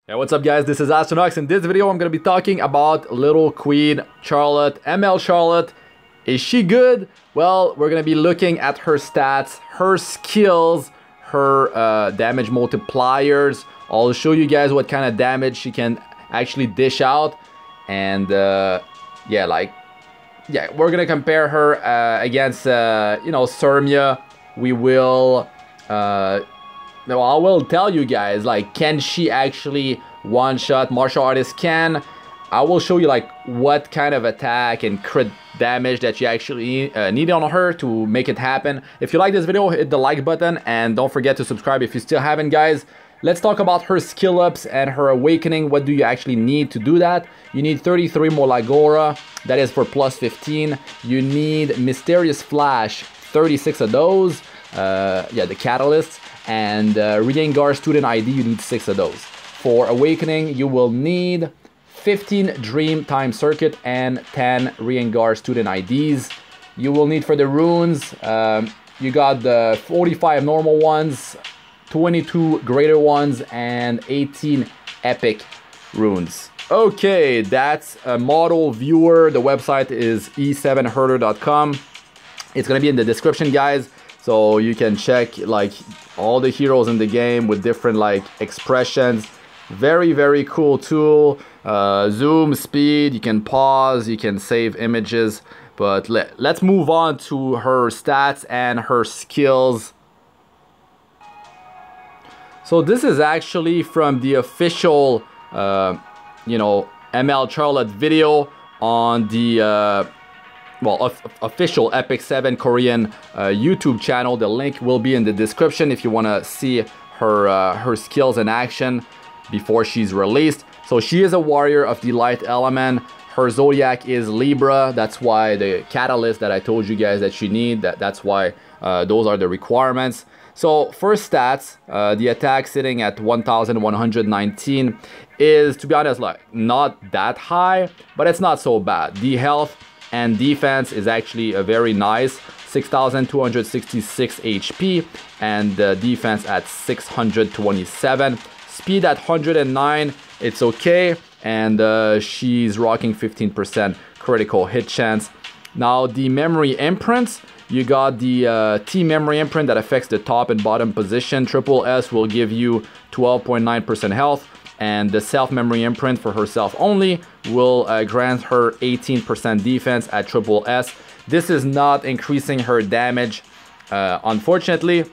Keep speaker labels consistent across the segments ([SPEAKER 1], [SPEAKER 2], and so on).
[SPEAKER 1] Hey, what's up guys, this is Astranox. In this video I'm going to be talking about little Queen Charlotte, ML Charlotte. Is she good? Well, we're going to be looking at her stats, her skills, her damage multipliers. I'll show you guys what kind of damage she can actually dish out. And we're going to compare her against, Sermia. We will... Now, I will tell you guys, like, can she actually one-shot martial artist can? I will show you, like, what kind of attack and crit damage that you actually need on her to make it happen. If you like this video, hit the like button, and don't forget to subscribe if you still haven't, guys. Let's talk about her skill ups and her awakening. What do you actually need to do that? You need 33 Molagora, that is for plus 15. You need Mysterious Flash, 36 of those. The catalysts. And Rengar Student ID, you need 6 of those. For Awakening, you will need 15 Dream Time Circuit and 10 Rengar Student IDs. You will need for the runes, you got the 45 normal ones, 22 greater ones, and 18 epic runes. Okay, that's a model viewer. The website is e7herder.com. It's gonna be in the description, guys. So you can check like all the heroes in the game with different like expressions. Very, very cool tool. Zoom, speed, you can pause, you can save images. But let's move on to her stats and her skills. So this is actually from the official, ML Charlotte video on the... official Epic 7 Korean YouTube channel. The link will be in the description if you want to see her skills in action before she's released. So she is a warrior of the light element. Her zodiac is Libra. That's why the catalyst that I told you guys that she need, that's why those are the requirements. So first stats, the attack sitting at 1119 is, to be honest, like not that high, but it's not so bad. The health and defense is actually a very nice 6,266 HP, and defense at 627. Speed at 109, it's okay, and she's rocking 15% critical hit chance. Now the memory imprints, you got the T memory imprint that affects the top and bottom position. Triple S will give you 12.9% health. And the self-memory imprint for herself only will grant her 18% defense at triple S. This is not increasing her damage, unfortunately.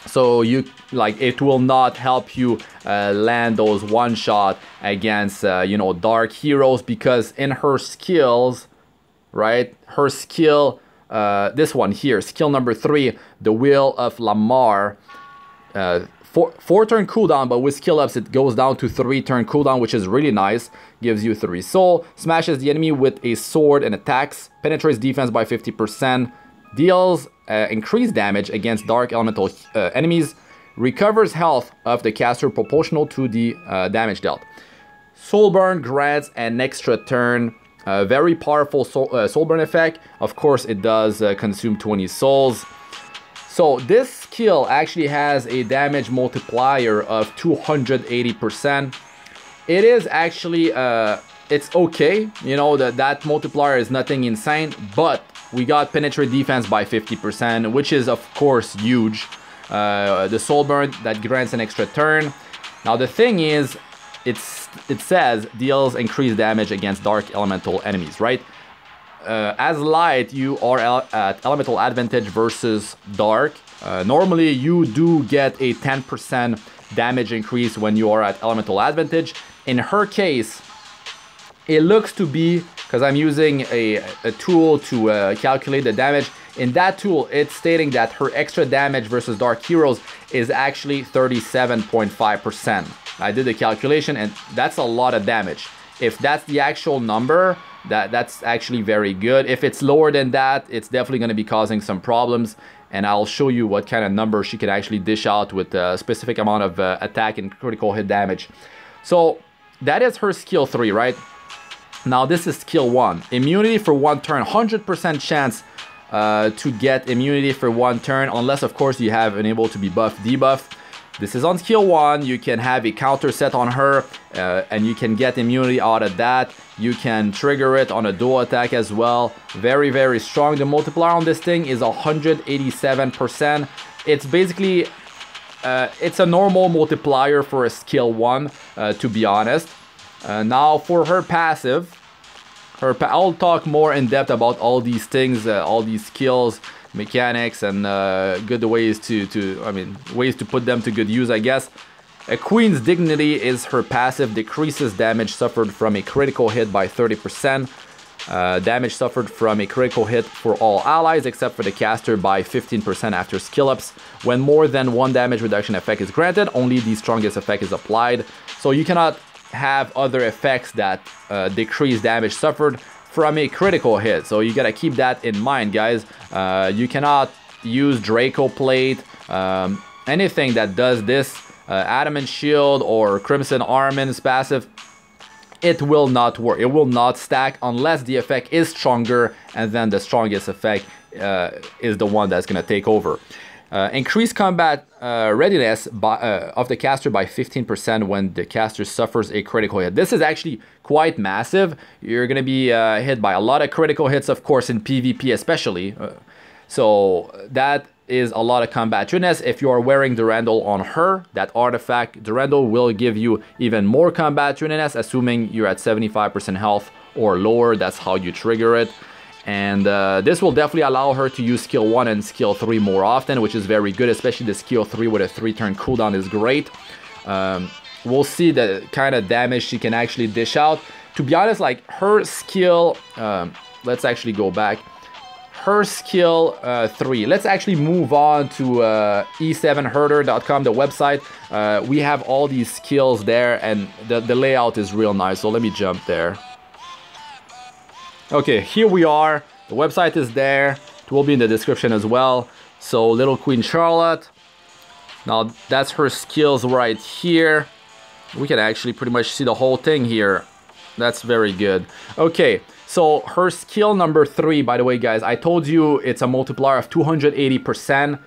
[SPEAKER 1] So it will not help you land those one-shot against dark heroes, because in her skills, right? Her skill, this one here, skill number 3, the Wheel of Lamar. 4 turn cooldown, but with skill ups it goes down to 3 turn cooldown, which is really nice. Gives you 3 soul, smashes the enemy with a sword and attacks, penetrates defense by 50%, deals increased damage against dark elemental enemies, recovers health of the caster proportional to the damage dealt. Soul burn grants an extra turn. Very powerful soul burn effect. Of course, it does consume 20 souls. So this skill actually has a damage multiplier of 280%. It is actually, it's okay. That multiplier is nothing insane, but we got penetrate defense by 50%, which is of course huge. The soul burn that grants an extra turn. Now the thing is, it says deals increased damage against dark elemental enemies, right? As light, you are at elemental advantage versus dark. Normally, you do get a 10% damage increase when you are at elemental advantage. In her case, it looks to be, because I'm using a tool to calculate the damage. In that tool, it's stating that her extra damage versus dark heroes is actually 37.5%. I did the calculation, and that's a lot of damage. If that's the actual number, that's actually very good. If it's lower than that, it's definitely going to be causing some problems, and I'll show you what kind of number she can actually dish out with a specific amount of attack and critical hit damage. So that is her skill 3, right? Now this is skill 1. Immunity for 1 turn, 100% chance to get immunity for 1 turn, unless of course you have unable to be buff, debuff. This is on skill 1. You can have a counter set on her, and you can get immunity out of that. You can trigger it on a dual attack as well. Very, very strong. The multiplier on this thing is 187%. It's basically, it's a normal multiplier for a skill 1, to be honest. Now for her passive, I'll talk more in depth about all these things, all these skills, mechanics, and good ways ways to put them to good use, I guess. A Queen's Dignity is her passive, decreases damage suffered from a critical hit by 30%. Damage suffered from a critical hit for all allies except for the caster by 15% after skill ups. When more than one damage reduction effect is granted, only the strongest effect is applied. So you cannot have other effects that decrease damage suffered from a critical hit. So you gotta keep that in mind, guys. You cannot use Draco Plate, anything that does this, Adamant Shield or Crimson Armment's passive. It will not work. It will not stack unless the effect is stronger, and then the strongest effect is the one that's gonna take over. Increase combat readiness of the caster by 15% when the caster suffers a critical hit. This is actually quite massive. You're going to be hit by a lot of critical hits, of course, in PvP especially. So that is a lot of combat readiness. If you are wearing Durandal on her, that artifact, Durandal will give you even more combat readiness, assuming you're at 75% health or lower. That's how you trigger it. And this will definitely allow her to use skill 1 and skill 3 more often, which is very good, especially the skill 3 with a 3-turn cooldown is great. We'll see the kind of damage she can actually dish out. To be honest, like her skill, let's actually go back. Her skill 3. Let's actually move on to e7herder.com, the website. We have all these skills there, and the layout is real nice. So let me jump there. Okay, here we are. The website is there. It will be in the description as well. So, Little Queen Charlotte. Now, that's her skills right here. We can actually pretty much see the whole thing here. That's very good. Okay, so her skill number 3, by the way, guys, I told you it's a multiplier of 280%.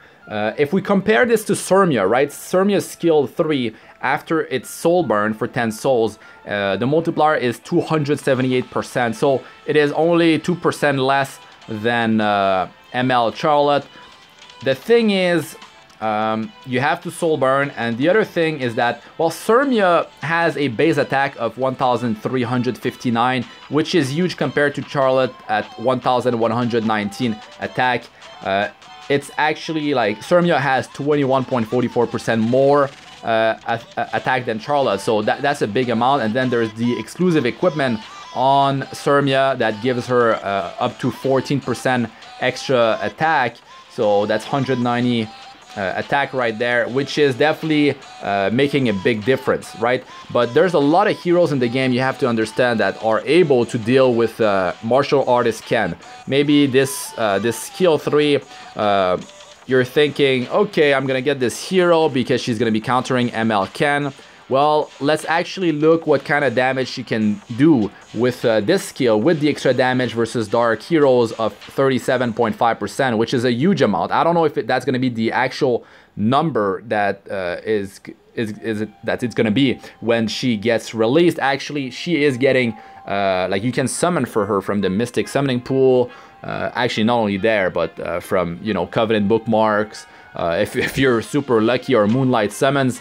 [SPEAKER 1] If we compare this to Surmia, right? Surmia's skill 3, after its soul burn for 10 souls, the multiplier is 278%. So it is only 2% less than ML Charlotte. The thing is, you have to soul burn, and the other thing is that, well, Surmia has a base attack of 1,359, which is huge compared to Charlotte at 1,119 attack. It's actually like Surmia has 21.44% more attack than Charlotte, so that's a big amount. And then there's the exclusive equipment on Surmia that gives her up to 14% extra attack, so that's 190 attack right there, which is definitely making a big difference, right? But there's a lot of heroes in the game, you have to understand, that are able to deal with martial artist Ken. Maybe this skill 3, you're thinking, okay, I'm gonna get this hero because she's gonna be countering ML Ken. Well, let's actually look what kind of damage she can do with this skill, with the extra damage versus Dark Heroes of 37.5%, which is a huge amount. I don't know if that's going to be the actual number that it's going to be when she gets released. Actually, she is getting, like, you can summon for her from the Mystic Summoning Pool. Actually, not only there, but from, you know, Covenant Bookmarks. If you're super lucky, or Moonlight Summons.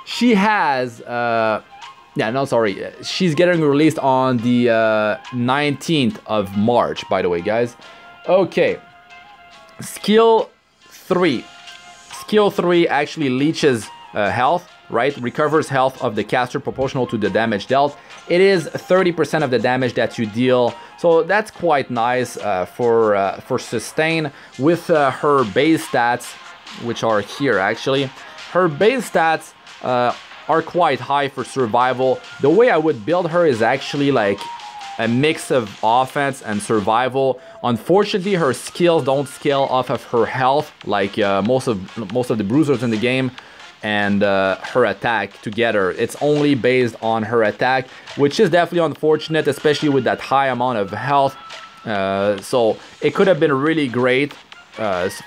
[SPEAKER 1] She has, she's getting released on the 19th of March, by the way, guys. Okay, skill 3. Skill 3 actually leeches health, right? Recovers health of the caster proportional to the damage dealt. It is 30% of the damage that you deal, so that's quite nice for sustain. With her base stats, which are here actually, her base stats are quite high for survival. The way I would build her is actually like a mix of offense and survival. Unfortunately, her skills don't scale off of her health like most of the bruisers in the game, and her attack together. It's only based on her attack, which is definitely unfortunate, especially with that high amount of health. So it could have been really great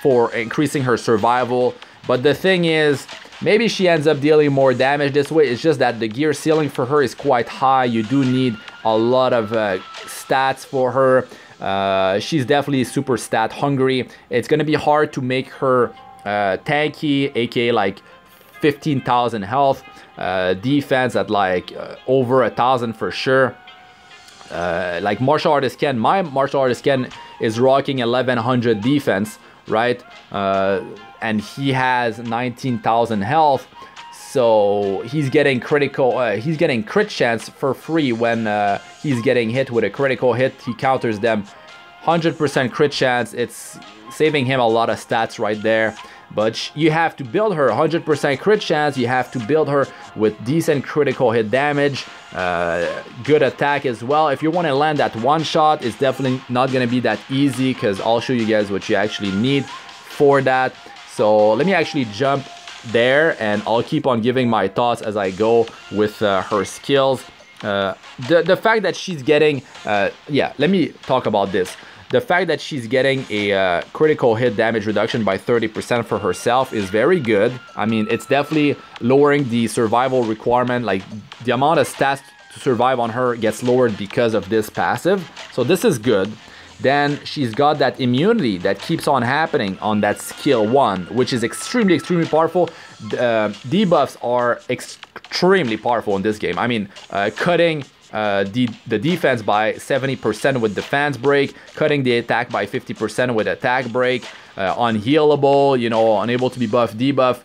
[SPEAKER 1] for increasing her survival. But the thing is, maybe she ends up dealing more damage this way. It's just that the gear ceiling for her is quite high. You do need a lot of stats for her. She's definitely super stat hungry. It's gonna be hard to make her tanky, aka like 15,000 health, defense at like over 1,000 for sure. Like martial artist Ken, my martial artist Ken is rocking 1100 defense, right? And he has 19,000 health, so he's getting he's getting crit chance for free when he's getting hit with a critical hit. He counters them 100% crit chance. It's saving him a lot of stats right there. But you have to build her 100% crit chance. You have to build her with decent critical hit damage, good attack as well. If you want to land that one shot, it's definitely not going to be that easy, because I'll show you guys what you actually need for that. So let me actually jump there, and I'll keep on giving my thoughts as I go with her skills. The fact that she's getting, yeah, let me talk about this. The fact that she's getting a critical hit damage reduction by 30% for herself is very good. I mean, it's definitely lowering the survival requirement. Like, the amount of stats to survive on her gets lowered because of this passive. So this is good. Then she's got that immunity that keeps on happening on that skill 1, which is extremely powerful. Debuffs are extremely powerful in this game. I mean, cutting the defense by 70% with defense break, cutting the attack by 50% with attack break, unhealable, you know, unable to be buffed, debuff.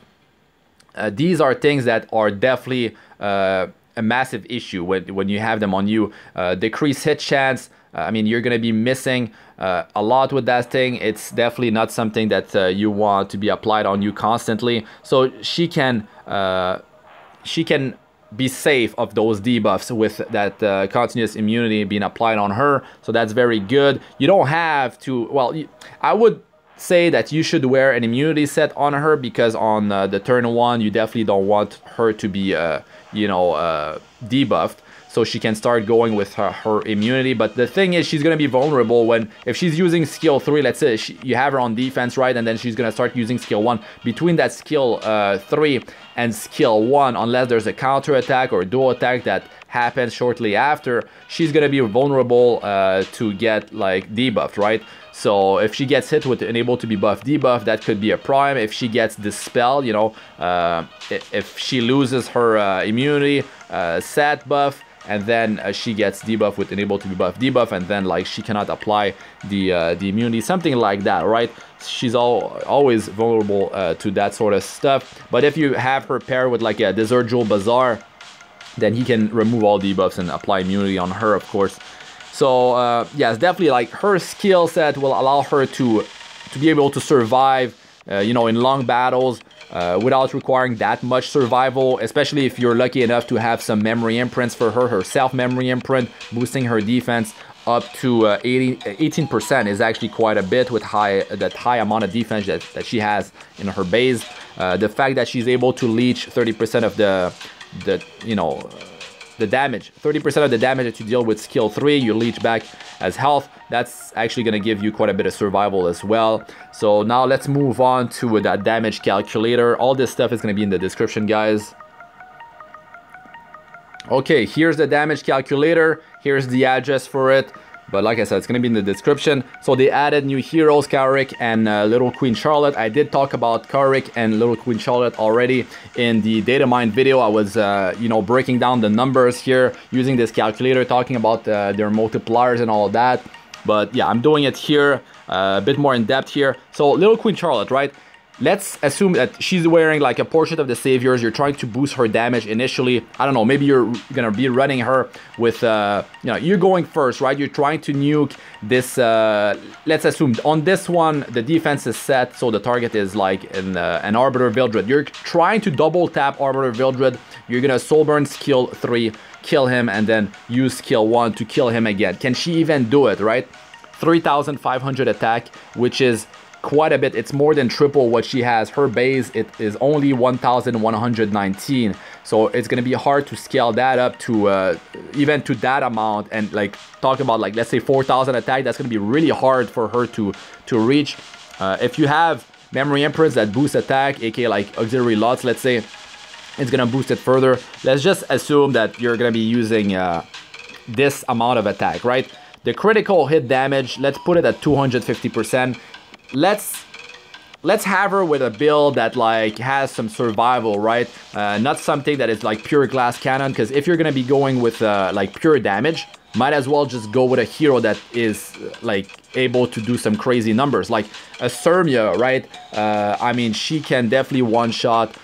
[SPEAKER 1] These are things that are definitely a massive issue when you have them on you. Decrease hit chance. I mean, you're going to be missing a lot with that thing. It's definitely not something that you want to be applied on you constantly. So she can be safe of those debuffs with that continuous immunity being applied on her. So that's very good. You don't have to, well, I would say that you should wear an immunity set on her, because on the turn 1, you definitely don't want her to be, you know, debuffed. So she can start going with her immunity. But the thing is, she's going to be vulnerable if she's using skill 3, let's say you have her on defense, right? And then she's going to start using skill 1. Between that skill 3 and skill 1, unless there's a counter attack or dual attack that happens shortly after, she's going to be vulnerable to get like debuffed, right? So if she gets hit with unable to be buffed, debuff, that could be a prime. If she gets dispelled, you know, if she loses her immunity set buff, and then she gets debuff with unable to be buffed, debuff, and then like she cannot apply the immunity, something like that, right? She's always vulnerable to that sort of stuff. But if you have her paired with like a Desert Jewel Bazaar, then he can remove all debuffs and apply immunity on her, of course. So yeah, it's definitely like her skill set will allow her to be able to survive, you know, in long battles without requiring that much survival, especially if you're lucky enough to have some memory imprints for her self-memory imprint, boosting her defense up to 18% is actually quite a bit with that high amount of defense that she has in her base. The fact that she's able to leech 30% of the you know, the damage, 30% of the damage that you deal with skill 3, you leech back as health. That's actually going to give you quite a bit of survival as well. So now let's move on to that damage calculator. All this stuff is going to be in the description, guys. Okay, here's the damage calculator. Here's the address for it. But like I said, it's going to be in the description. So they added new heroes, Carrick and Little Queen Charlotte. I did talk about Carrick and Little Queen Charlotte already in the Datamined video. I was, you know, breaking down the numbers here using this calculator, talking about their multipliers and all of that. But yeah, I'm doing it here, a bit more in depth here. So Little Queen Charlotte, right? Let's assume that she's wearing like a Portrait of the Saviors. You're trying to boost her damage initially. I don't know, maybe you're gonna be running her with, you know, you're going first, right? You're trying to nuke this, let's assume on this one, the defense is set, so the target is like an Arbiter Vildred. You're trying to double tap Arbiter Vildred. You're gonna Soulburn skill 3, kill him, and then use skill 1 to kill him again. Can she even do it, right? 3,500 attack, which is quite a bit. It's more than triple what she has. Her base, it is only 1,119, so it's gonna be hard to scale that up to even to that amount. And like talk about like, let's say 4,000 attack, that's gonna be really hard for her to reach. If you have memory imprints that boost attack, aka like auxiliary lots, let's say, it's gonna boost it further. Let's just assume that you're gonna be using this amount of attack, right? The critical hit damage, let's put it at 250%. Let's have her with a build that like has some survival, right? Not something that is like pure glass cannon, because if you're gonna be going with like pure damage, might as well just go with a hero that is like able to do some crazy numbers, like a Sermia, right? I mean, she can definitely one-shot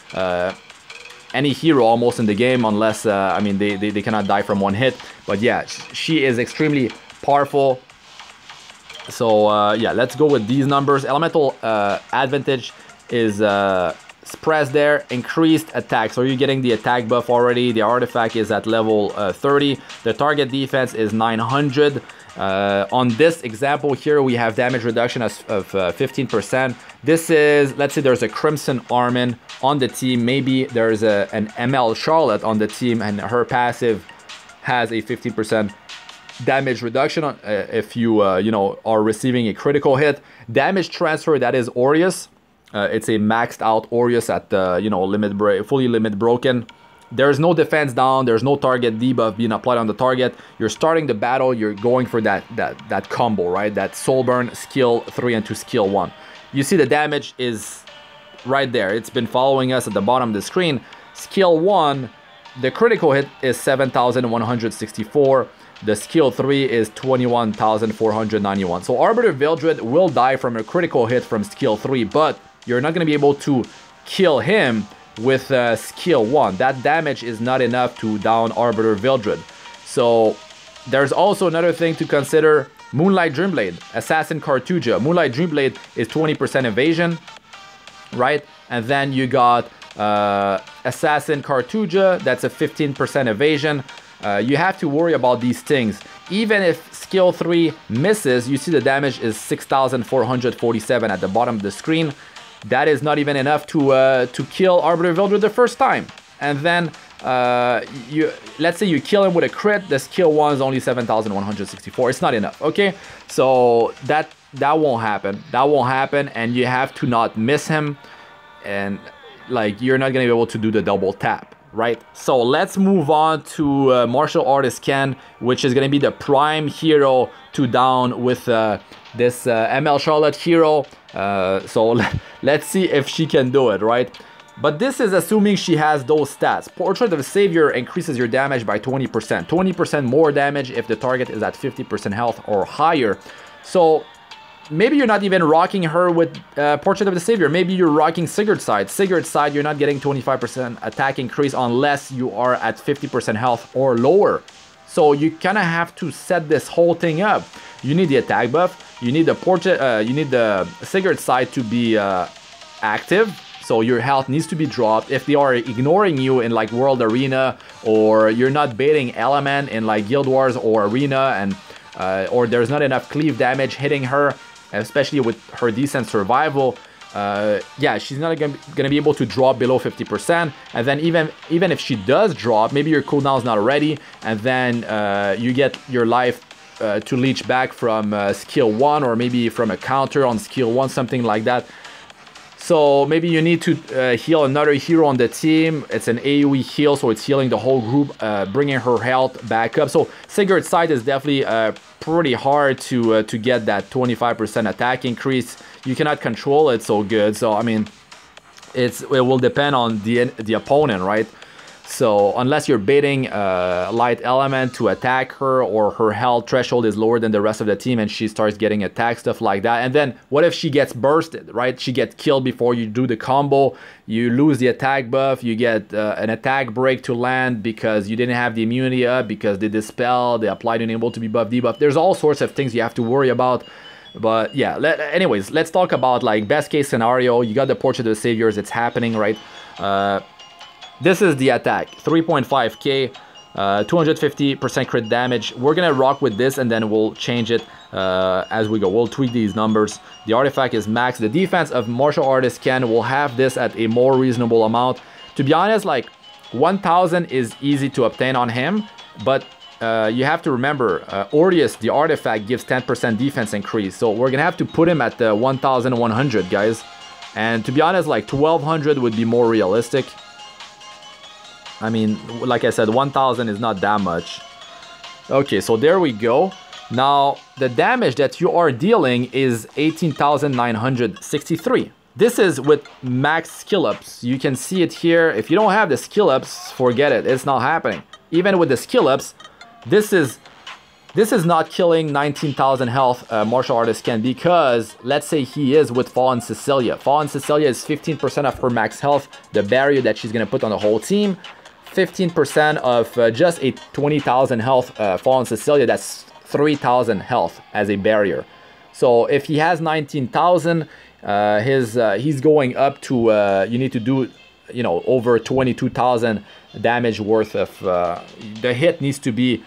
[SPEAKER 1] any hero almost in the game, unless I mean they cannot die from one hit. But yeah, she is extremely powerful. So yeah, let's go with these numbers. Elemental advantage is suppressed there. Increased attack, so you're getting the attack buff already. The artifact is at level 30. The target defense is 900. On this example here, we have damage reduction of 15%. This is, let's say there's a Crimson Armin on the team. Maybe there's an ML Charlotte on the team, and her passive has a 15% damage reduction if you you know, are receiving a critical hit. Damage transfer, that is Aureus. It's a maxed out Aureus at the, you know, fully limit broken. There's no defense down, there's no target debuff being applied on the target. You're starting the battle, you're going for that combo, right? That soul burn, skill 3 into skill 1. You see the damage is right there. It's been following us at the bottom of the screen. Skill 1, the critical hit is 7,164. The skill 3 is 21,491. So Arbiter Vildred will die from a critical hit from skill 3, but you're not going to be able to kill him with skill 1. That damage is not enough to down Arbiter Vildred. So there's also another thing to consider. Moonlight Dreamblade, Assassin Cartuja. Moonlight Dreamblade is 20% evasion, right? And then you got Assassin Cartuja, that's a 15% evasion. You have to worry about these things. Even if skill 3 misses, you see the damage is 6,447 at the bottom of the screen. That is not even enough to kill Arbiter Vildred the first time. And then let's say you kill him with a crit, the skill 1 is only 7,164. It's not enough, okay? So that won't happen. That won't happen, and you have to not miss him, and like you're not gonna be able to do the double tap, right? So let's move on to Martial Artist Ken, which is gonna be the prime hero to down with this ML Charlotte hero. So let's see if she can do it, right? But this is assuming she has those stats. Portrait of a Savior increases your damage by 20%. 20% more damage if the target is at 50% health or higher. So maybe you're not even rocking her with Portrait of the Savior. Maybe you're rocking Sigurd's side. Sigurd's side, you're not getting 25% attack increase unless you are at 50% health or lower. So you kind of have to set this whole thing up. You need the attack buff. You need the Sigurd side to be active. So your health needs to be dropped. If they are ignoring you in like World Arena, or you're not baiting Element in like Guild Wars or Arena, and or there's not enough cleave damage hitting her, especially with her decent survival, yeah, she's not gonna be able to drop below 50%. And then even if she does drop, maybe your cooldown is not ready, and then you get your life to leech back from skill 1, or maybe from a counter on skill 1, something like that. So maybe you need to heal another hero on the team. It's an AoE heal, so it's healing the whole group, bringing her health back up. So Sigurd's side is definitely pretty hard to get that 25% attack increase. You cannot control it so good. So I mean, it will depend on the opponent, right? So unless you're baiting Light Element to attack her, or her health threshold is lower than the rest of the team and she starts getting attacked, stuff like that. And then what if she gets bursted, right? She gets killed before you do the combo. You lose the attack buff. You get an attack break to land because you didn't have the immunity up, because they dispel, they applied unable to be buff, debuff. There's all sorts of things you have to worry about. But yeah, anyways, let's talk about like best case scenario. You got the Portrait of the Saviors. It's happening, right? This is the attack, 3.5k, 250% crit damage. We're gonna rock with this, and then we'll change it as we go. We'll tweak these numbers. The artifact is max. The defense of Martial Artist Ken will have this at a more reasonable amount. To be honest, like 1,000 is easy to obtain on him, but you have to remember, Aureus, the artifact, gives 10% defense increase. So we're gonna have to put him at the 1,100, guys. And to be honest, like 1200 would be more realistic. I mean, like I said, 1000 is not that much. Okay, so there we go. Now, the damage that you are dealing is 18,963. This is with max skill ups. You can see it here. If you don't have the skill ups, forget it. It's not happening. Even with the skill ups, this is not killing 19,000 health martial artist can, because let's say he is with Fallen Cecilia. Fallen Cecilia is 15% of her max health, the barrier that she's gonna put on the whole team. 15% of just a 20,000 health Fallen Cecilia, that's 3,000 health as a barrier. So if he has 19,000, he's going up to you need to do, you know, over 22,000 damage worth of the hit needs to be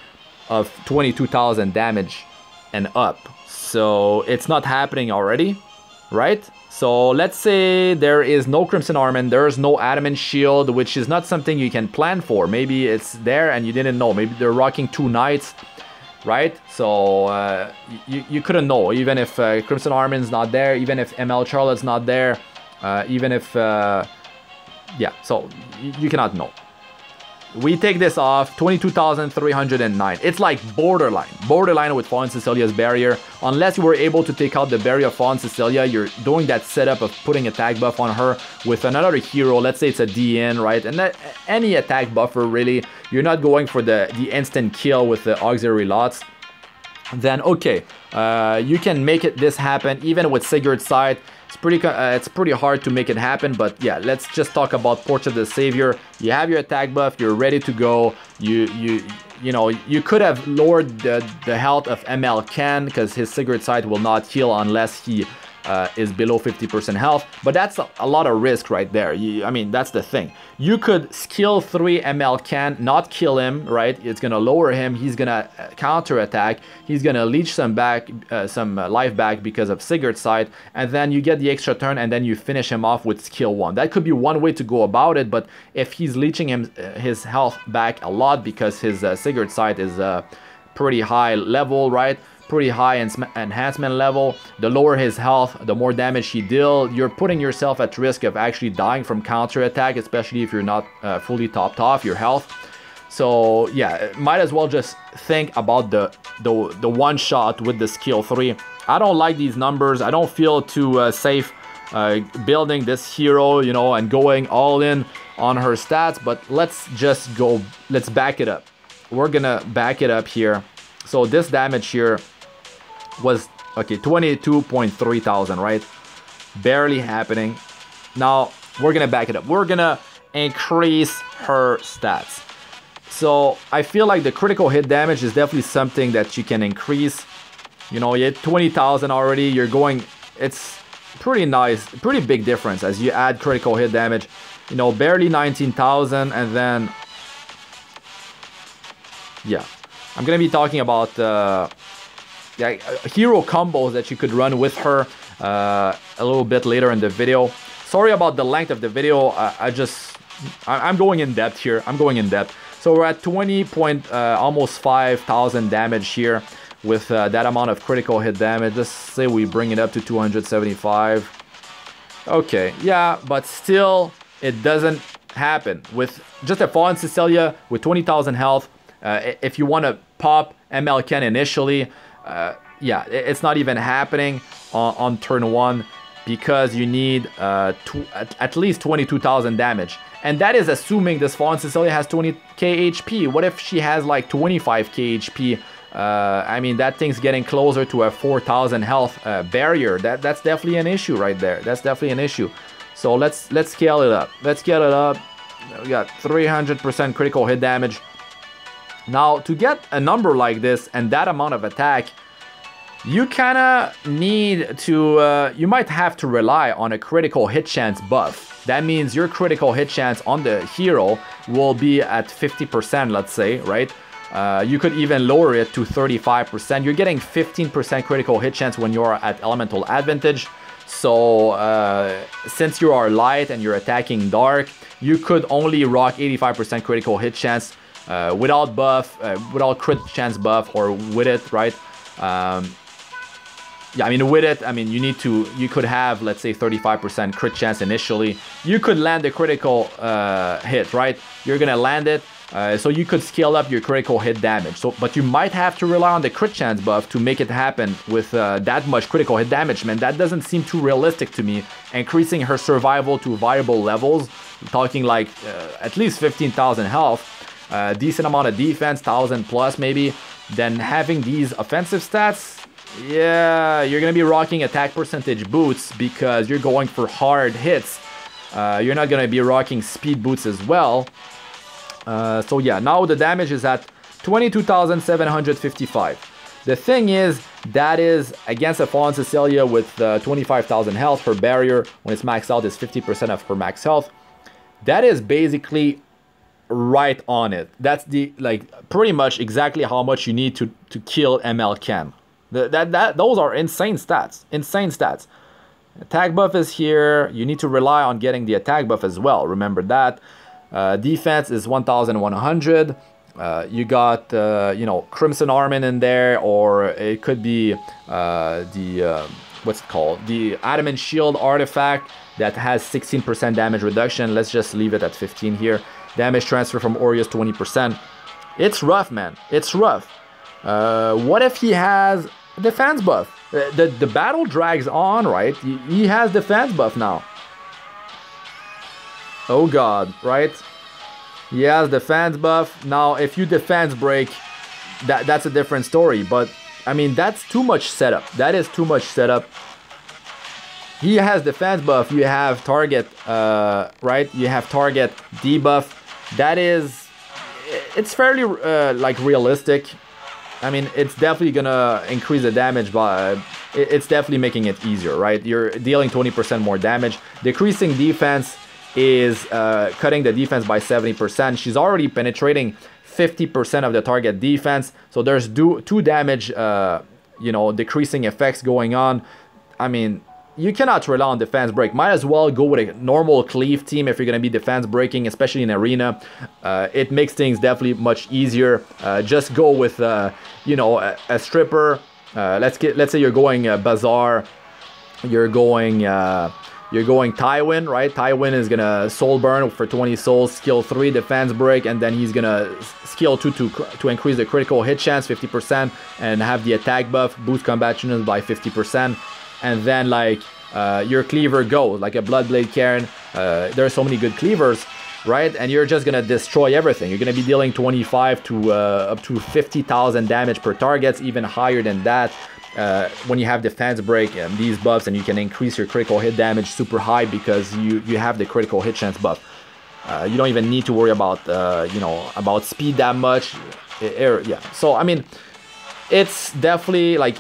[SPEAKER 1] of 22,000 damage and up. So it's not happening already, right? So let's say there is no Crimson Armament, there's no Adamant Shield, which is not something you can plan for. Maybe it's there and you didn't know. Maybe they're rocking 2 knights, right? So you couldn't know, even if Crimson Armament's not there, even if ML Charlotte's not there, even if yeah, so you cannot know. We take this off, 22,309. It's like borderline with Fallen Cecilia's barrier. Unless you were able to take out the barrier of Fallen Cecilia, you're doing that setup of putting attack buff on her with another hero. Let's say it's a DN, right? And that, any attack buffer, really. You're not going for the instant kill with the auxiliary lots. Then okay, you can make this happen even with Sigurd's Sight. It's pretty hard to make it happen, but yeah, let's just talk about Portrait of the Savior. You have your attack buff, you're ready to go. You know, you could have lowered the health of ML Ken, because his Sigurd's Sight will not heal unless he is below 50% health, but that's a lot of risk right there. I mean, that's the thing. You could skill 3 ML Ken, not kill him, right? It's gonna lower him. He's gonna counter attack. He's gonna leech some life back because of Sigurd's Sight, and then you get the extra turn, and then you finish him off with skill 1. That could be one way to go about it, but if he's leeching his health back a lot because his Sigurd's Sight is pretty high level, right? Pretty high enhancement level. The lower his health, the more damage he deal. You're putting yourself at risk of actually dying from counter attack, especially if you're not fully topped off your health. So yeah, might as well just think about the one shot with the skill 3. I don't like these numbers. I don't feel too safe building this hero, you know, and going all in on her stats. But let's just go. Let's back it up. We're gonna back it up here. So this damage here was, okay, 22.3 thousand, right? Barely happening. Now, we're gonna back it up. We're gonna increase her stats. So, I feel like the critical hit damage is definitely something that you can increase. You know, you hit 20,000 already. You're going, it's pretty nice, pretty big difference as you add critical hit damage. You know, barely 19,000, and then, yeah. I'm gonna be talking about hero combos that you could run with her a little bit later in the video. Sorry about the length of the video. I'm going in depth here. I'm going in depth. So we're at 20 almost 5,000 damage here with that amount of critical hit damage. Let's say we bring it up to 275. Okay, yeah, but still it doesn't happen with just a Fallen Cecilia with 20,000 health. If you want to pop ML Ken initially, yeah, it's not even happening on turn 1 because you need at least 22,000 damage. And that is assuming this Fallen Cecilia has 20k HP. What if she has like 25k HP? I mean, that thing's getting closer to a 4,000 health barrier. That's definitely an issue right there. That's definitely an issue. So let's scale it up. Let's scale it up. We got 300% critical hit damage. Now, to get a number like this and that amount of attack, you kind of need to, you might have to rely on a critical hit chance buff. That means your critical hit chance on the hero will be at 50%, let's say, right? You could even lower it to 35%. You're getting 15% critical hit chance when you're at elemental advantage. So, since you are light and you're attacking dark, you could only rock 85% critical hit chance without buff, without crit chance buff, or with it, right? yeah, I mean, with it, I mean, you could have, let's say, 35% crit chance initially. You could land a critical hit, right? You're gonna land it, so you could scale up your critical hit damage. So, but you might have to rely on the crit chance buff to make it happen with that much critical hit damage, man. That doesn't seem too realistic to me. Increasing her survival to viable levels, talking like at least 15,000 health, decent amount of defense, 1,000 plus maybe. Then having these offensive stats, yeah, you're gonna be rocking attack percentage boots because you're going for hard hits. You're not gonna be rocking speed boots as well. So yeah, now the damage is at 22,755. The thing is, that is against a Fallen Cecilia with 25,000 health. Her barrier, when it's maxed out, is 50% of her max health. That is basically right on it. That's the, like, pretty much exactly how much you need to kill ML Ken. Those are insane stats. Insane stats. Attack buff is here. You need to rely on getting the attack buff as well. Remember that. Defense is 1,100. You got, you know, Crimson Armin in there, or it could be what's it called? The Adamant Shield artifact that has 16% damage reduction. Let's just leave it at 15 here. Damage transfer from Aureus 20%. It's rough, man. It's rough. What if he has defense buff? The battle drags on, right? He has defense buff now. Oh god, right? He has defense buff. Now, if you defense break, that's a different story. But, I mean, that's too much setup. That is too much setup. He has defense buff. You have target, right? You have target debuff. That is... It's fairly, like, realistic. I mean, it's definitely gonna increase the damage, but it's definitely making it easier, right? You're dealing 20% more damage. Decreasing defense is cutting the defense by 70%. She's already penetrating 50% of the target defense. So there's two damage, you know, decreasing effects going on. I mean, you cannot rely on defense break. Might as well go with a normal cleave team if you're going to be defense breaking, especially in arena. It makes things definitely much easier. Just go with, you know, a stripper. Let's say you're going Bazaar. You're going Tywin, right? Tywin is gonna soul burn for 20 souls, skill 3 defense break, and then he's gonna skill 2 to increase the critical hit chance 50% and have the attack buff, boost combat units by 50%. And then, like, your cleaver goes, like a Bloodblade Cairn. There are so many good cleavers, right? And you're just gonna destroy everything. You're gonna be dealing 25 to up to 50,000 damage per target, even higher than that. When you have defense break and these buffs, and you can increase your critical hit damage super high because you have the critical hit chance buff. You don't even need to worry about you know, about speed that much. Yeah. So I mean, it's definitely like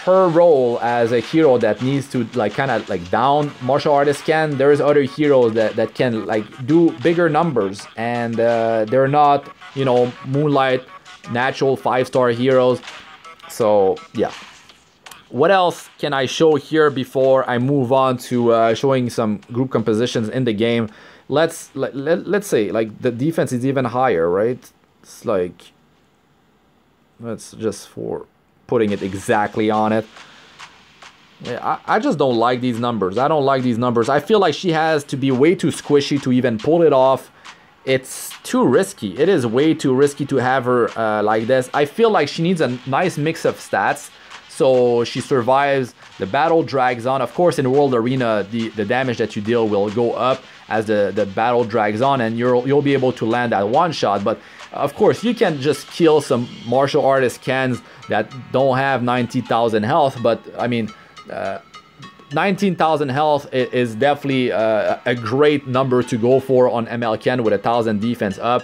[SPEAKER 1] her role as a hero that needs to, like, kind of like down martial artists can. There's other heroes that can, like, do bigger numbers, and they're not, you know, Moonlight natural 5-star heroes. So yeah. What else can I show here before I move on to showing some group compositions in the game? Let's say, like, the defense is even higher, right? It's like, that's just for putting it exactly on it. Yeah, I just don't like these numbers. I don't like these numbers. I feel like she has to be way too squishy to even pull it off. It's too risky. It is way too risky to have her like this. I feel like she needs a nice mix of stats, so she survives, the battle drags on. Of course, in World Arena, the damage that you deal will go up as the battle drags on, and you'll be able to land that one shot. But of course, you can just kill some martial artist cans that don't have 90,000 health. But I mean, 19,000 health is definitely a great number to go for on ML Ken with 1,000 defense up.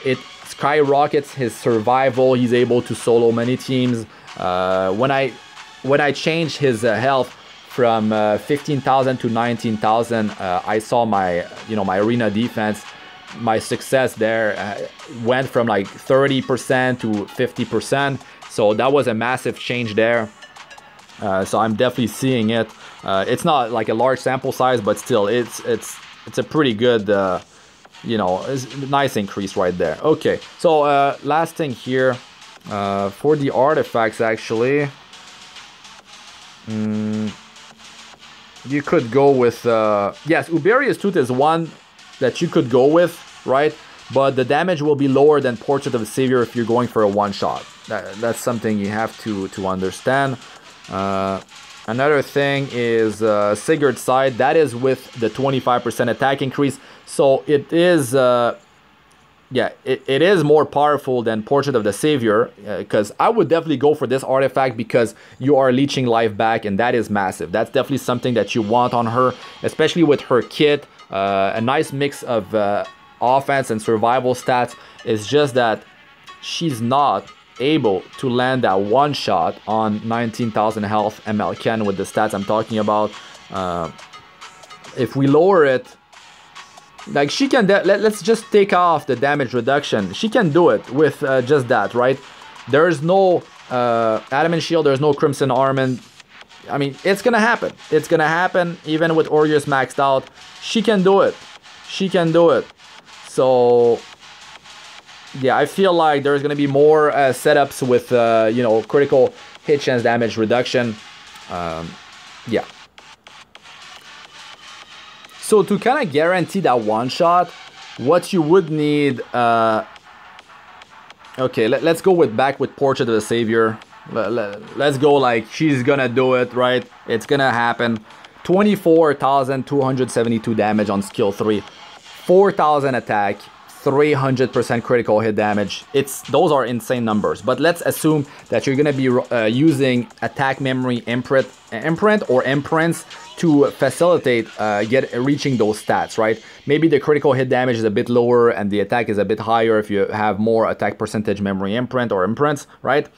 [SPEAKER 1] It skyrockets his survival. He's able to solo many teams. When I changed his health from 15,000 to 19,000, I saw my arena defense, my success there went from like 30% to 50%. So that was a massive change there. So I'm definitely seeing it. It's not like a large sample size, but still, it's a pretty good, it's a nice increase right there. Okay, so last thing here. For the artifacts, actually, You could go with... yes, Uberia's Tooth is one that you could go with, right? But the damage will be lower than Portrait of the Savior if you're going for a one-shot. That's something you have to understand. Another thing is Sigurd's Side. That is with the 25% attack increase. So it is... yeah, it is more powerful than Portrait of the Savior, because I would definitely go for this artifact because you are leeching life back, and that is massive. That's definitely something that you want on her, especially with her kit. A nice mix of offense and survival stats. Is just that she's not able to land that one shot on 19,000 health ML with the stats I'm talking about. If we lower it, like she can, let's just take off the damage reduction. She can do it with just that, right? There's no Adamant Shield, there's no Crimson Armament. I mean, it's gonna happen. It's gonna happen even with Aureus maxed out. She can do it. She can do it. So, yeah, I feel like there's gonna be more setups with, you know, critical hit chance damage reduction. Yeah. So to kind of guarantee that one shot, what you would need, okay, let's go back with Portrait of the Savior. Let's go like she's gonna do it, right? It's gonna happen. 24,272 damage on skill 3, 4,000 attack, 300% critical hit damage. Those are insane numbers. But let's assume that you're gonna be using attack memory imprint or imprints to facilitate reaching those stats, right? Maybe the critical hit damage is a bit lower and the attack is a bit higher if you have more attack percentage memory imprint or imprints, right?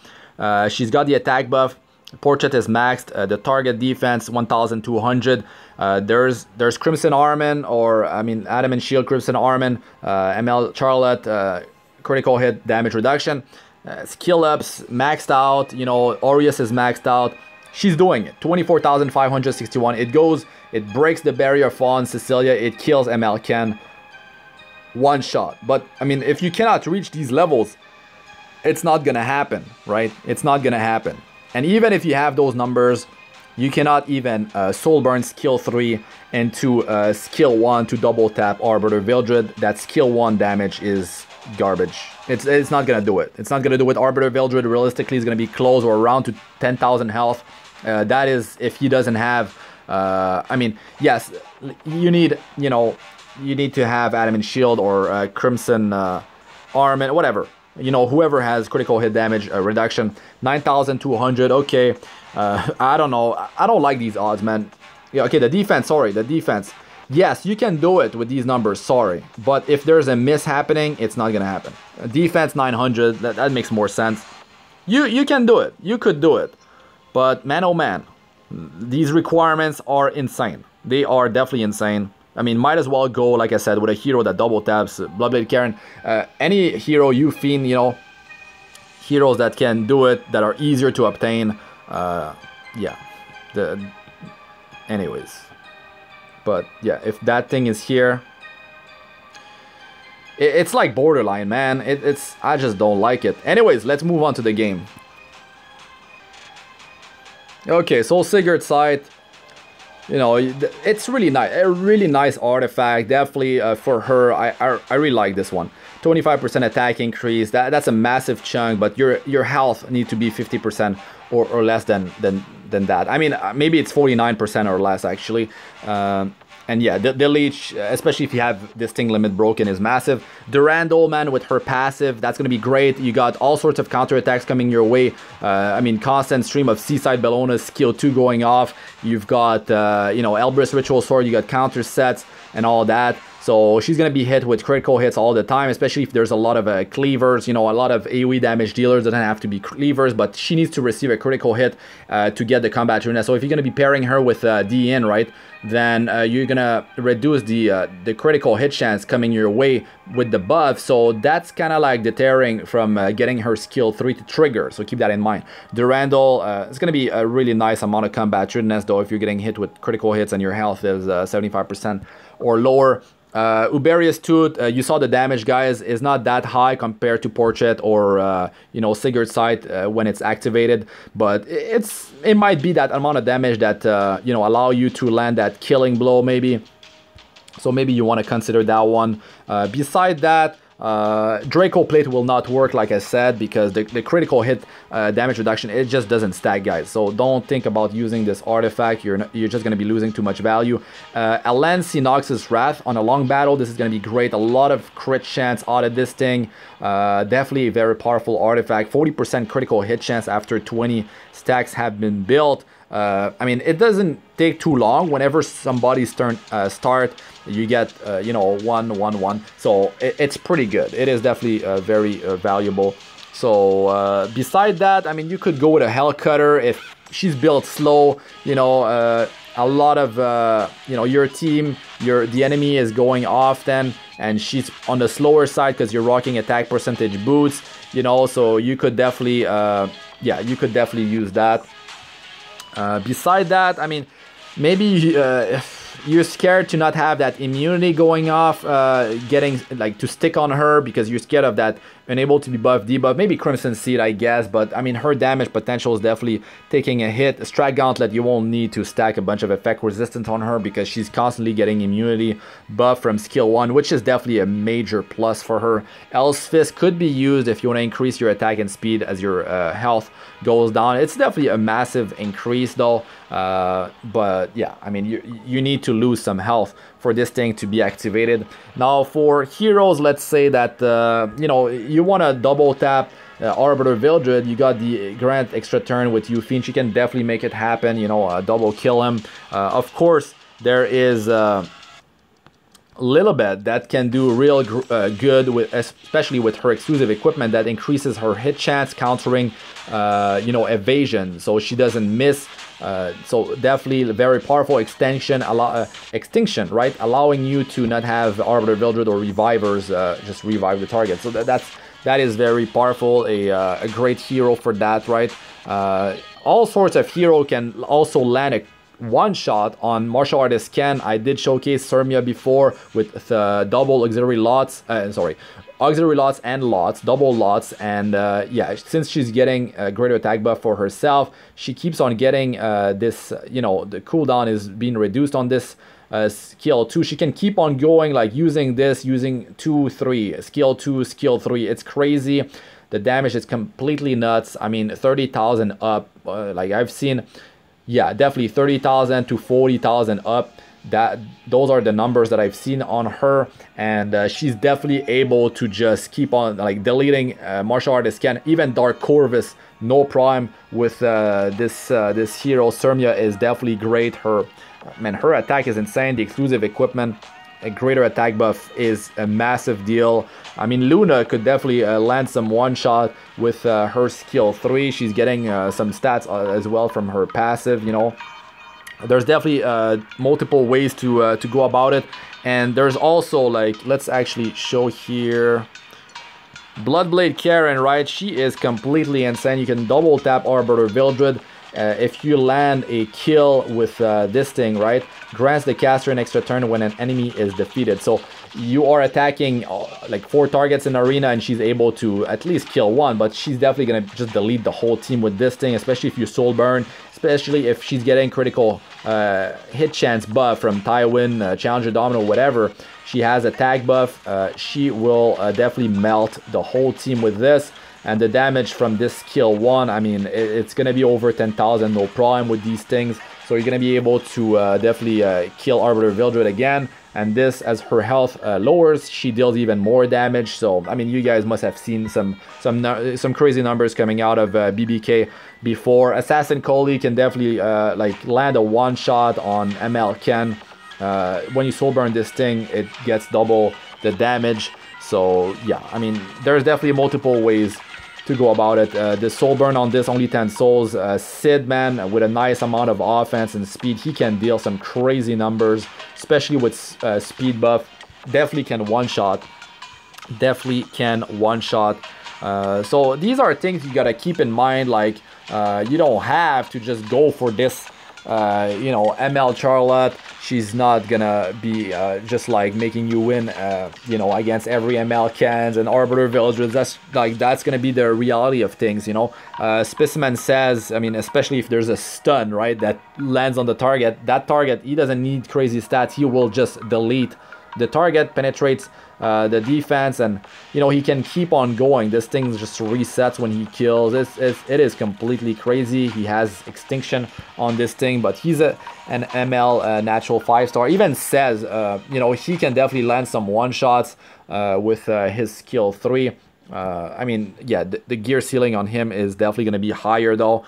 [SPEAKER 1] She's got the attack buff. Portrait is maxed. The target defense 1,200. There's Crimson Armament, or I mean Adamant Shield, Crimson Armament, ML Charlotte, critical hit damage reduction, skill ups maxed out. You know, Aureus is maxed out. She's doing it. 24,561. It goes, it breaks the barrier on Cecilia. It kills ML Ken. One shot. But I mean, if you cannot reach these levels, it's not gonna happen, right? It's not gonna happen. And even if you have those numbers, you cannot even soul burn skill 3 into skill 1 to double tap Arbiter Vildred. That skill 1 damage is garbage. It's not gonna do it. It's not gonna do it. Arbiter Vildred realistically is gonna be close or around to 10,000 health. That is if he doesn't have. I mean, yes, you need, you know, you need to have Adamant Shield or Crimson Armament, whatever. You know, whoever has critical hit damage reduction. 9,200. Okay, I don't know. I don't like these odds, man. Yeah, okay, the defense. Sorry, the defense. Yes, you can do it with these numbers. Sorry, but if there's a miss happening, it's not gonna happen. Defense 900. That makes more sense. You can do it. You could do it. But man, oh man, these requirements are insane. They are definitely insane. I mean, might as well go, like I said, with a hero that double taps. Bloodblade Karen. Any hero you fiend, you know, heroes that can do it, that are easier to obtain. Yeah. Anyways. But yeah, if that thing is here, it's like borderline, man. I just don't like it. Anyways, let's move on to the game. Okay, so Sigurd's Sight, you know, it's really nice, a really nice artifact. Definitely for her, I really like this one. 25% attack increase. That's a massive chunk, but your health need to be 50% or less than that. I mean, maybe it's 49% or less actually. And yeah, the leech, especially if you have this thing limit broken, is massive. Durandal, man, with her passive, that's going to be great. You got all sorts of counterattacks coming your way. I mean, constant stream of Seaside Bellona's skill 2 going off. You've got, you know, Elbrus Ritual Sword. You got counter sets and all that. So she's going to be hit with critical hits all the time, especially if there's a lot of cleavers, you know, a lot of AoE damage dealers. Doesn't have to be cleavers, but she needs to receive a critical hit to get the combat rune. So if you're going to be pairing her with DN, right, then you're going to reduce the critical hit chance coming your way with the buff, so that's kind of like deterring from getting her skill 3 to trigger, so keep that in mind. Durandal, it's going to be a really nice amount of combat shrewdness, though, if you're getting hit with critical hits and your health is 75% or lower. Uberius Tooth, you saw the damage, guys, is not that high compared to Portrait or you know, Sigurd's Sight when it's activated, but it might be that amount of damage that you know, allow you to land that killing blow maybe. So maybe you want to consider that one. Beside that, Draco Plate will not work, like I said, because the critical hit damage reduction, it just doesn't stack, guys. So don't think about using this artifact. You're just going to be losing too much value. Alansi Nox's Wrath on a long battle. This is going to be great. A lot of crit chance out of this thing. Definitely a very powerful artifact. 40% critical hit chance after 20 stacks have been built. I mean, it doesn't take too long. Whenever somebody's turn start, you get you know, 1/1/1, so it's pretty good. It is definitely very valuable. So beside that, I mean, you could go with a Hell Cutter if she's built slow. You know, a lot of you know, your team, the enemy is going off then, and she's on the slower side because you're rocking attack percentage boots. You know, so you could definitely yeah, you could definitely use that. Beside that, I mean, maybe if you're scared to not have that immunity going off, getting like to stick on her because you're scared of that unable to be buff debuff, maybe Crimson Seed, I guess, but I mean, her damage potential is definitely taking a hit. Strat Gauntlet, you won't need to stack a bunch of effect resistance on her because she's constantly getting immunity buff from skill 1, which is definitely a major plus for her. El's Fist could be used if you want to increase your attack and speed as your health goes down. It's definitely a massive increase though, but yeah, I mean, you need to lose some health for this thing to be activated. Now for heroes, let's say that you know, you want to double tap Arbiter Vildred, you got the grant extra turn with Yufine. She can definitely make it happen, you know, double kill him. Of course, there is Lilibet that can do real good with, especially with her exclusive equipment that increases her hit chance, countering you know, evasion, so she doesn't miss. So definitely a very powerful extinction, right, allowing you to not have Arbiter Vildred or Revivers just revive the target. So that is very powerful, a great hero for that, right? All sorts of hero can also land a one-shot on Martial Artist Ken. I did showcase Sirmia before with double auxiliary lots, auxiliary lots and lots, double lots, and yeah, since she's getting a greater attack buff for herself, she keeps on getting this, you know, the cooldown is being reduced on this skill 2. She can keep on going, like using this, using 2, 3, skill 2, skill 3. It's crazy. The damage is completely nuts. I mean, 30,000 up, like I've seen, yeah, definitely 30,000 to 40,000 up. Those are the numbers that I've seen on her, and she's definitely able to just keep on like deleting Martial Artist Ken, even Dark Corvus, no problem with this hero. Sirmia is definitely great. Her attack is insane. The exclusive equipment, a greater attack buff, is a massive deal. I mean, Luna could definitely land some one-shot with her skill 3. She's getting some stats as well from her passive, you know. There's definitely multiple ways to go about it. And there's also, like, let's actually show here, Bloodblade Karen, right? She is completely insane. You can double tap Arbiter Vildred. If you land a kill with this thing, right, grants the caster an extra turn when an enemy is defeated. So you are attacking like 4 targets in arena, and she's able to at least kill 1, but she's definitely gonna just delete the whole team with this thing, especially if you soul burn, especially if she's getting critical hit chance buff from Tywin, Challenger Domino, whatever. She has attack buff. She will definitely melt the whole team with this. And the damage from this skill 1, I mean, it's going to be over 10,000, no problem with these things. So you're going to be able to definitely kill Arbiter Vildred again. And this, as her health lowers, she deals even more damage. So, I mean, you guys must have seen some crazy numbers coming out of BBK before. Assassin Coley can definitely like land a one-shot on ML Ken. When you soul burn this thing, it gets double the damage. So, yeah, I mean, there's definitely multiple ways to go about it. The soul burn on this, only 10 souls. Sid, man, with a nice amount of offense and speed, he can deal some crazy numbers, especially with speed buff. Definitely can one-shot definitely can one-shot. So these are things you gotta keep in mind. Like you don't have to just go for this you know, ML Charlotte. She's not gonna be just like making you win you know, against every ML cans and Arbiter Villagers. That's gonna be the reality of things, you know. Specimen says, I mean, especially if there's a stun, right, that lands on the target, that target, he doesn't need crazy stats. He will just delete the target, penetrates the defense, and you know, he can keep on going. This thing just resets when he kills. It is completely crazy. He has extinction on this thing, but he's an ML natural 5-star. Even says you know, he can definitely land some one-shots with his skill 3. I mean, yeah, the gear ceiling on him is definitely going to be higher though.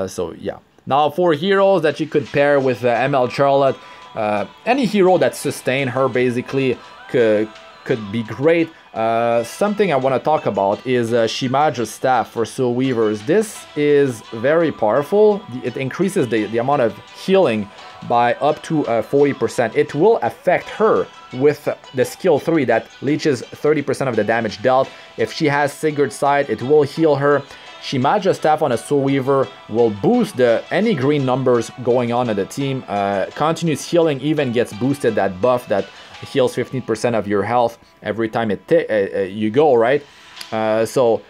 [SPEAKER 1] So yeah. Now for heroes that you could pair with ML Charlotte, any hero that sustain her basically could be great. Something I want to talk about is Shimadra's staff for Soul Weavers. This is very powerful. It increases the amount of healing by up to 40%. It will affect her with the skill 3 that leeches 30% of the damage dealt. If she has Sigurd's Sight, it will heal her. Shimadra's staff on a Soul Weaver will boost any green numbers going on in the team. Continuous healing even gets boosted, that buff that heals 15% of your health every time you go, right? So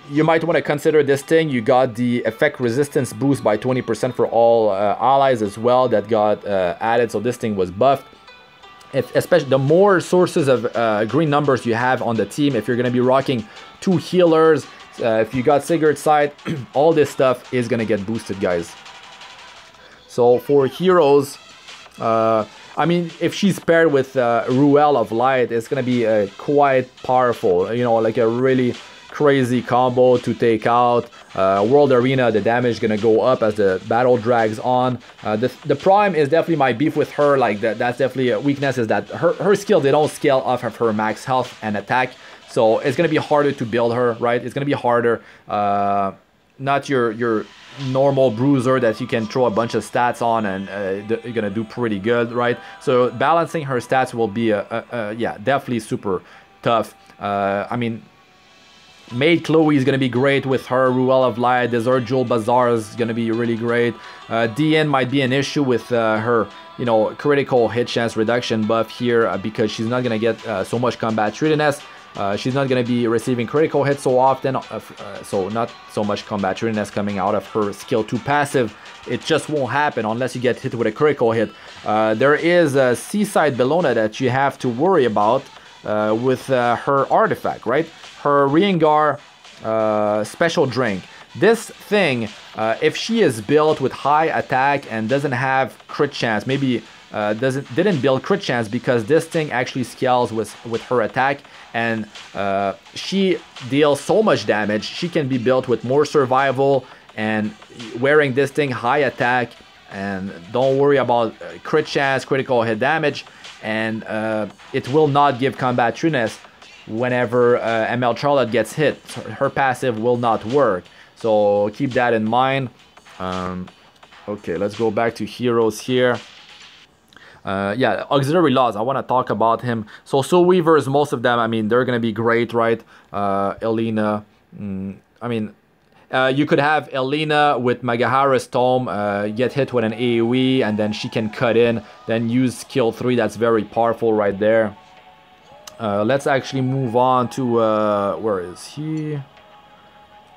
[SPEAKER 1] you might want to consider this thing. You got the effect resistance boost by 20% for all allies as well that got added, so this thing was buffed. Especially the more sources of green numbers you have on the team, if you're going to be rocking 2 healers, if you got Sigurd's Sight, all this stuff is going to get boosted, guys. So for heroes, I mean, if she's paired with Ruel of Light, it's going to be quite powerful. You know, like a really crazy combo to take out. World Arena, the damage is going to go up as the battle drags on. The Prime is definitely my beef with her. Like that's definitely a weakness, is that her skill, they don't scale off of her max health and attack. So it's going to be harder to build her, right? It's going to be harder. Not your normal bruiser that you can throw a bunch of stats on and you're going to do pretty good, right? So balancing her stats will be, yeah, definitely super tough. I mean, Maid Chloe is going to be great with her. Ruel of Light, Desert Jewel Bazaar is going to be really great. DN might be an issue with her, you know, critical hit chance reduction buff here because she's not going to get so much combat readiness. She's not going to be receiving critical hits so often, so not so much combat readiness coming out of her skill 2 passive. It just won't happen unless you get hit with a critical hit. There is a Seaside Bellona that you have to worry about with her artifact, right? Her Riengar special drink. This thing, if she is built with high attack and doesn't have crit chance, maybe didn't build crit chance because this thing actually scales with her attack, and she deals so much damage. She can be built with more survival, and wearing this thing high attack, and don't worry about crit chance, critical hit damage, and it will not give combat trueness whenever ML Charlotte gets hit. Her passive will not work, so keep that in mind. Okay, let's go back to heroes here. Yeah, auxiliary laws, I want to talk about him. So Soul Weavers, most of them, I mean, they're going to be great, right? LENA, I mean, you could have LENA with Magahara's Tome, get hit with an AoE, and then she can cut in, then use skill 3, that's very powerful right there. Let's actually move on to, where is he?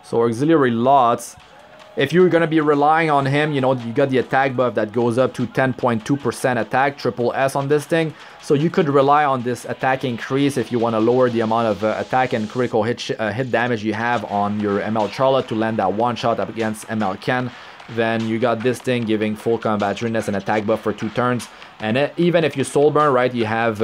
[SPEAKER 1] So auxiliary lots. If you're going to be relying on him, you know, you got the attack buff that goes up to 10.2% attack, triple S on this thing. So you could rely on this attack increase if you want to lower the amount of attack and critical hit damage you have on your ML Charlotte to land that one shot up against ML Ken. Then you got this thing giving full combat readiness and attack buff for 2 turns. And even if you soul burn, right, you have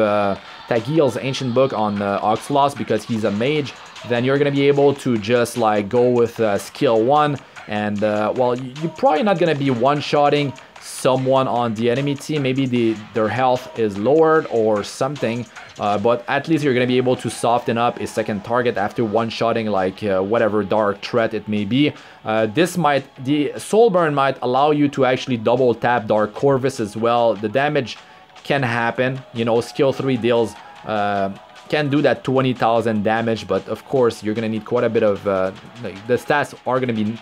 [SPEAKER 1] Tagil's Ancient Book on Oxlos because he's a mage, then you're going to be able to just like go with skill 1. And well, you're probably not going to be one-shotting someone on the enemy team. Maybe their health is lowered or something, but at least you're going to be able to soften up a second target after one-shotting like whatever dark threat it may be. The soul burn might allow you to actually double tap Dark Corvus as well. The damage can happen, you know, skill 3 deals can do that 20,000 damage, but of course you're gonna need quite a bit of like, the stats are gonna be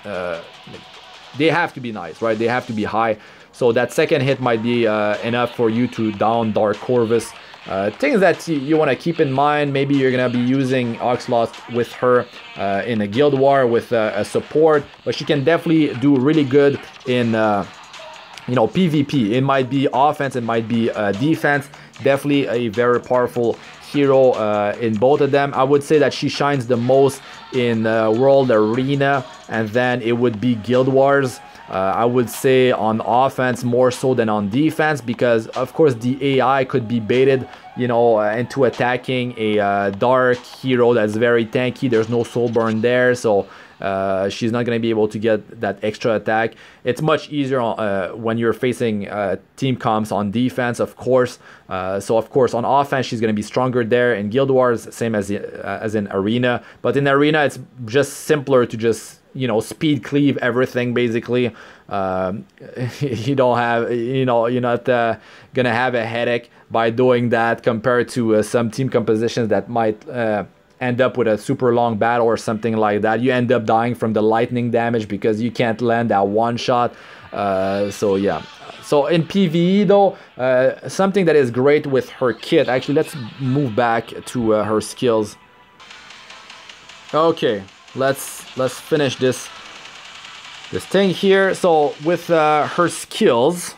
[SPEAKER 1] they have to be nice, right? They have to be high, so that second hit might be enough for you to down Dark Corvus. Things that you want to keep in mind, maybe you're gonna be using Oxlost with her in a guild war with a support, but she can definitely do really good in you know, PvP. It might be offense, it might be defense. Definitely a very powerful hero in both of them. I would say that she shines the most in World Arena, and then it would be Guild Wars. I would say on offense more so than on defense, because of course the AI could be baited, you know, into attacking a dark hero that's very tanky. There's no soul burn there, so she's not going to be able to get that extra attack. It's much easier when you're facing team comps on defense, of course. So of course on offense she's going to be stronger there. In Guild Wars, same as in Arena, but in Arena it's just simpler to just, you know, speed cleave everything basically. You don't have, you know, you're not gonna have a headache by doing that compared to some team compositions that might end up with a super long battle or something like that. You end up dying from the lightning damage because you can't land that one shot. So yeah. So in PvE though, something that is great with her kit, actually let's move back to her skills. Okay, let's finish this thing here. So with her skills,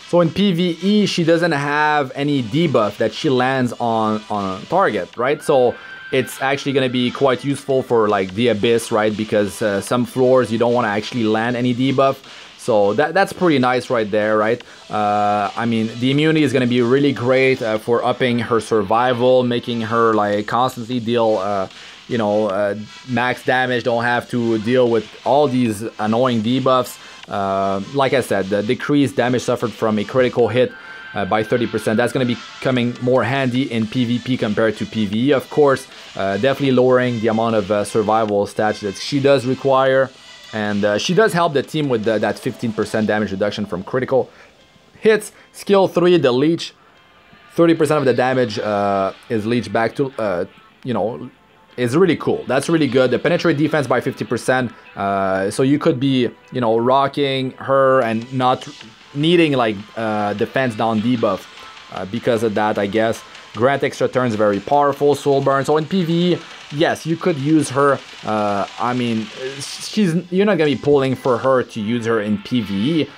[SPEAKER 1] so in PvE she doesn't have any debuff that she lands on target, right? So it's actually going to be quite useful for like the Abyss, right? Because some floors you don't want to actually land any debuff. So that's pretty nice right there, right? I mean, the immunity is going to be really great for upping her survival, making her like constantly deal, you know, max damage, don't have to deal with all these annoying debuffs. Like I said, the decreased damage suffered from a critical hit by 30%. That's going to be coming more handy in PvP compared to PvE, of course. Definitely lowering the amount of survival stats that she does require. And she does help the team with that 15% damage reduction from critical hits. Skill 3, the leech. 30% of the damage is leech back to, you know, is really cool. That's really good. The penetrate defense by 50%. So you could be, you know, rocking her and not needing like defense down debuff because of that, I guess. Grant extra turns, very powerful. Soul burn. So in PvE, yes, you could use her. I mean, you're not gonna be pulling for her to use her in PvE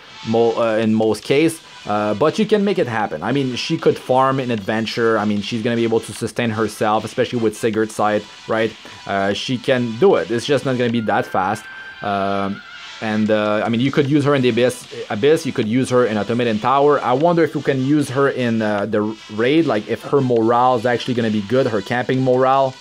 [SPEAKER 1] in most cases, but you can make it happen. I mean, she could farm in adventure. I mean, she's gonna be able to sustain herself, especially with Sigurd's side, right? She can do it. It's just not gonna be that fast. I mean, you could use her in the Abyss, you could use her in Automated Tower. I wonder if you can use her in the raid, like if her morale is actually going to be good, her camping morale.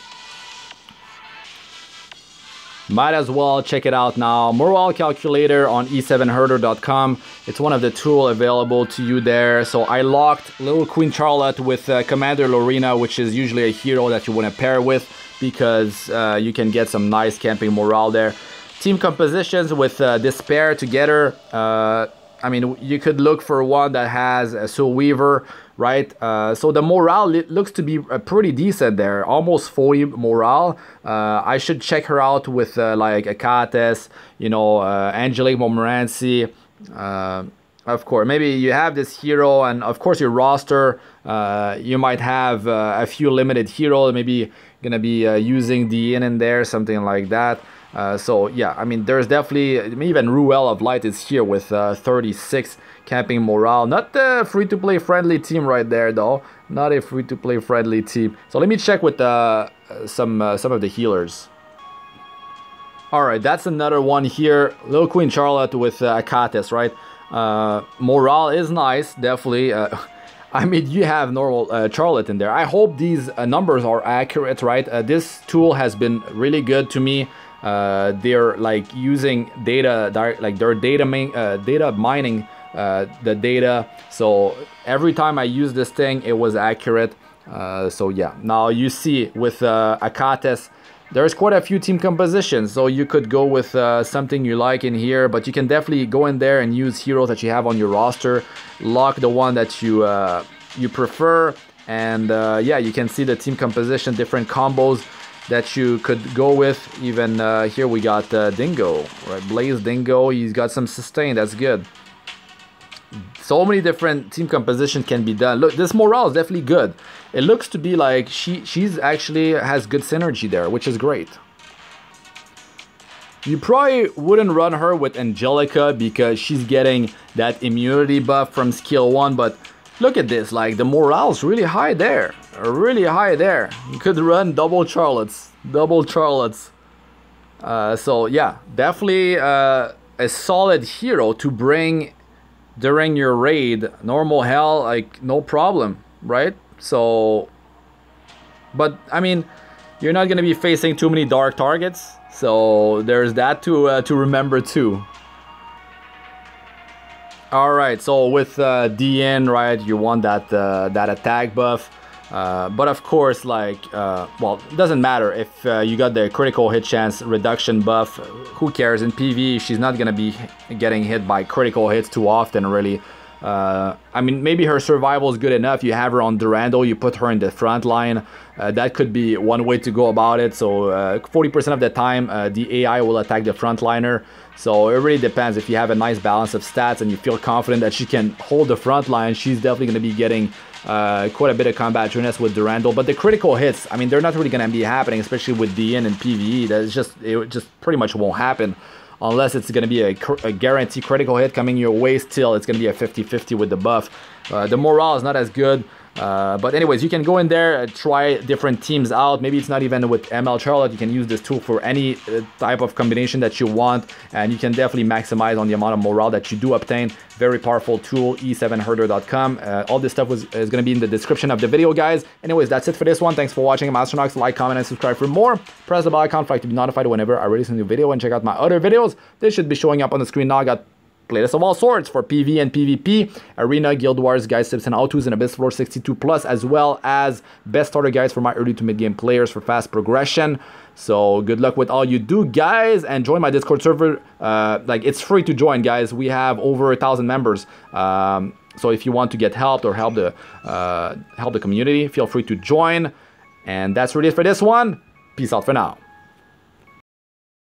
[SPEAKER 1] Might as well check it out now. Morale calculator on e7herder.com. It's one of the tools available to you there. So I locked Little Queen Charlotte with Commander Lorena, which is usually a hero that you want to pair with because you can get some nice camping morale there. Team compositions with Despair together. I mean, you could look for one that has a Soul Weaver, right? So the morale looks to be pretty decent there, almost 40 morale. I should check her out with like Akates, you know, Angelica Montmorency. Of course, maybe you have this hero, and of course your roster, you might have a few limited heroes, maybe gonna be using the in there, something like that. So yeah, I mean, there's definitely, even Ruel of Light is here with 36 camping morale. Not the free-to-play friendly team right there though. Not a free-to-play friendly team. So let me check with some of the healers. Alright, that's another one here. Little Queen Charlotte with Akates, right? Morale is nice, definitely. I mean, you have normal Charlotte in there. I hope these numbers are accurate, right? This tool has been really good to me. They're like using data, like they're data mining the data. So every time I use this thing, it was accurate. So yeah, now you see with Akates, there's quite a few team compositions. So you could go with something you like in here, but you can definitely go in there and use heroes that you have on your roster. Lock the one that you you prefer. And yeah, you can see the team composition, different combos that you could go with. Even here we got Dingo, right? Blaze Dingo, he's got some sustain, that's good. So many different team composition can be done. Look, this morale is definitely good. It looks to be like she's actually has good synergy there, which is great. You probably wouldn't run her with Angelica because she's getting that immunity buff from skill 1, but look at this, like the morale's really high there. Really high there. You could run double Charlottes. Double Charlottes. So yeah, definitely a solid hero to bring during your raid. Normal hell, like no problem, right? So, but I mean, you're not gonna be facing too many dark targets. So there's that to remember too. Alright, so with DN, right, you want that that attack buff. But of course, like, well, it doesn't matter if you got the critical hit chance reduction buff. Who cares? In PvE, she's not gonna be getting hit by critical hits too often, really. I mean, maybe her survival is good enough. You have her on Durandal, you put her in the front line. That could be one way to go about it. So 40% of the time, the AI will attack the frontliner. So it really depends. If you have a nice balance of stats and you feel confident that she can hold the front line, she's definitely going to be getting quite a bit of combat journess with Durandal. But the critical hits, I mean, they're not really going to be happening, especially with DN and PvE. It just pretty much won't happen. Unless it's going to be a guaranteed critical hit coming your way. Still, it's going to be a 50-50 with the buff. The morale is not as good. But anyways, you can go in there, try different teams out. Maybe it's not even with ML Charlotte. You can use this tool for any type of combination that you want. And you can definitely maximize on the amount of morale that you do obtain. Very powerful tool, e7herder.com. All this stuff is going to be in the description of the video, guys. Anyways, that's it for this one. Thanks for watching. I'm Astranox. Like, comment, and subscribe for more. Press the bell icon for to be notified whenever I release a new video. And check out my other videos. They should be showing up on the screen now. I got playlists of all sorts for PvE and PvP, Arena, Guild Wars, guides, tips, and how-tos, and Abyss Floor 62+, as well as best starter guides for my early to mid-game players for fast progression. So good luck with all you do, guys, and join my Discord server. Like, it's free to join, guys. We have over 1,000 members. So if you want to get help or help the community, feel free to join. And that's really it for this one. Peace out for now.